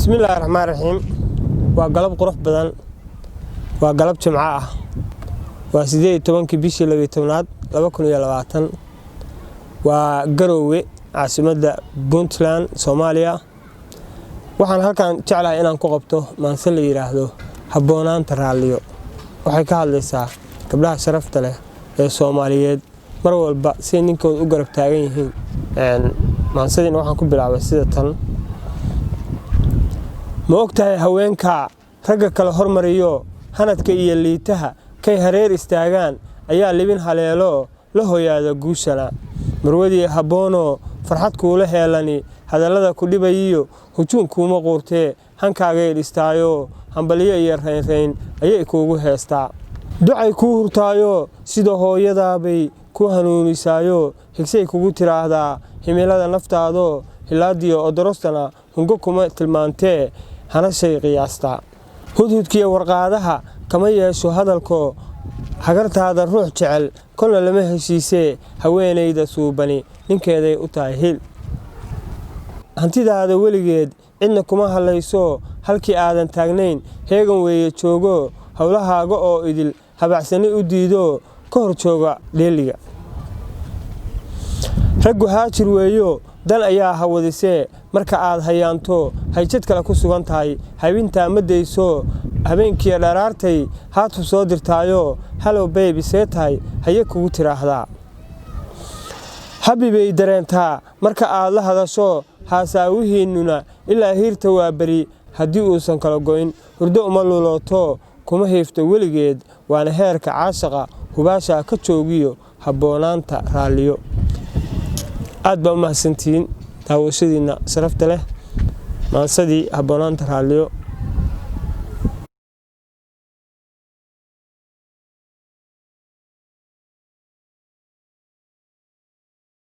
بسم الله الرحمن الرحيم وقلب قروح بدن وقلب جمعة وسيدي توانك بيشي لغي توناد لبكن يلواتن وقروي عاصمة بونتلان سوماليا waxaan halkan jeclahay inaan ku qabto maanso la yiraahdo Haboonaanta Raaliyo waxay ka hadlaysaa gabdhaha sharafta leh ee Soomaaliyeed mar walba si ninkooda u garab taagan yihiin maansadii waxaan ku bilaabay sida tan ma ogtahay haweenka ragga kala hormariyo hanadka iyo liitaha kay hareer istaagaan ayaa libin haleelo la hooyaada guushana marwadii haboono farxad kuula heelani hadallada ku dhibayiyo hujuumkuuma quurtee hankaaga dhistaayo hambaliyo iyo reyn ayay kuugu heestaa ducay ku hurtaayo sida hooyadaabay ku hanuunisaayo higsay kugu tiraahdaa himilada naftaado hilaadiyo odorostana hungo kuma tilmaantee hana shay qiyaasta hudhudkiyo warqaadaha kama yeesho hadalko hagartaada ruux jecel kolna lama heshiisee haweenayda suubani ninkeeday u tahay hil hantidaada weligeed cidna kuma halayso halkii aadan taagnayn heegan weeye joogo howlahaaga oo idil habacsani u diido ka hor jooga dheeliga raggu haajir weeyo dan ayaa hawadisee marka aad hayaanto hayjad kale ku sugan tahay habintaa ma dayso habeenkii dharaartay haatu soo dirtaayo hello baby see tahay haye kugu tiraahdaa habibay dareentaa marka aad la hadasho haasaawihiinnuna ilaa hiirta waa beri haddii uusan kala goyn hurdo uma lulooto kuma heefto weligeed waana heerka caashaqa hubaasha ka joogiyo Haboonaanta Raaliyo aad baa u mahadsantiin daawashadiina sharafta leh maansadii Haboonaanta Raaliyo